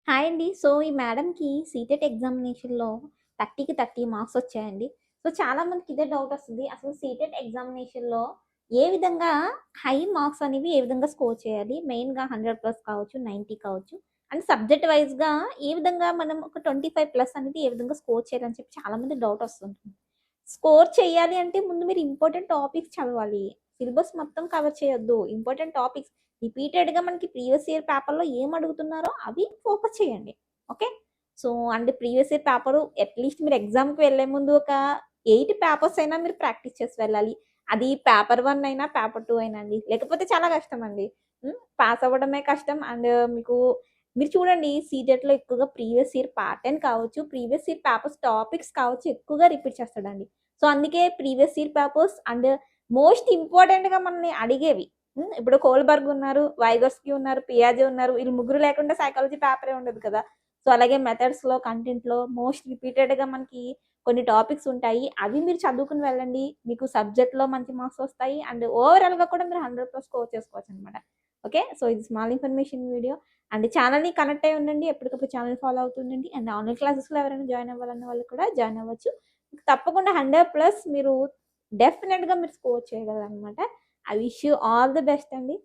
Hi అండి. So, ఈ మేడంకి సీటెట్ ఎగ్జామినేషన్‌లో 30కి 30 మార్క్స్ వచ్చాయండి. సో, చాలామందికి ఇదే డౌట్ వస్తది. అసలు సీటెట్ ఎగ్జామినేషన్‌లో ఏ విధంగా హై మార్క్స్ అనేవి ఏ విధంగా స్కోర్ చేయాలి? మెయిన్‌గా 100+ కావచ్చు, 90 కావచ్చు. అండ్ సబ్జెక్ట్ వైస్‌గా ఏ విధంగా మనం ఒక 25+ అనేది ఏ విధంగా స్కోర్ చేయాలని చెప్పి చాలామందికి డౌట్ వస్తుంటుంది. స్కోర్ చేయాలి అంటే ముందు మీరు ఇంపార్టెంట్ టాపిక్స్ చదవాలి. సిలబస్ మొత్తం కవర్ చేయొద్దు. ఇంపార్టెంట్ టాపిక్స్ రిపీటెడ్‌గా మనకి ప్రీవియస్ ఇయర్ పేపర్‌లో ఏం అడుగుతున్నారో అవి ఫోకస్ చేయండి. Okay. So, and previous year paper at least మీరు ఎగ్జామ్‌కి వెళ్ళే ముందు ఒక 8 పేపర్స్ అయినా మీరు ప్రాక్టీస్ చేసి వెళ్ళాలి. అది పేపర్ 1 అయినా, పేపర్ 2 అయినా అండి. లేకపోతే చాలా కష్టమండి. పాస్ అవ్వడమే కష్టం. అండ్ మీరు చూడండి సీటెట్‌లో ఎక్కువగా ప్రీవియస్ ఇయర్ పార్ట్ 10 కావచ్చు, ప్రీవియస్ ఇయర్ పేపర్స్ టాపిక్స్ కావచ్చు ఎక్కువగా రిపీట్ చేస్తాడండి. సో, అందుకే previous year papers and most ఇంపార్టెంట్‌గా మనల్ని అడిగేవి. ఇప్పుడు కోల్బర్గ్ ఉన్నారు, వైగోస్కి ఉన్నారు, పియాజే ఉన్నారు. వీళ్ళు ముగ్గురు లేకుండా సైకాలజీ పేపరే ఉండదు కదా! సో, అలాగే మెథడ్స్‌లో, కంటెంట్‌లో మోస్ట్ రిపీటెడ్‌గా మనకి కొన్ని టాపిక్స్ ఉంటాయి. అవి మీరు చదువుకొని వెళ్ళండి. మీకు సబ్జెక్ట్‌లో మంచి మార్క్స్ వస్తాయి. అండ్ ఓవరాల్‌గా కూడా మీరు 100+ స్కోర్ చేసుకోవచ్చనమాట. ఓకే. సో, ఇది స్మాల్ ఇన్ఫర్మేషన్ వీడియో. అండ్ ఛానెల్‌ని కనెక్ట్ అయ్యి ఉండండి. ఎప్పటికప్పుడు ఛానెల్ ఫాలో అవుతుండండి. అండ్ ఆన్‌లైన్ క్లాసెస్‌లో ఎవరైనా జాయిన్ అవ్వాలన్న వాళ్ళు కూడా జాయిన్ అవ్వచ్చు. తప్పకుండా 100+ మీరు డెఫినిట్‌గా మీరు స్కోర్ చేయగలరనమాట. I wish you all the best అండి.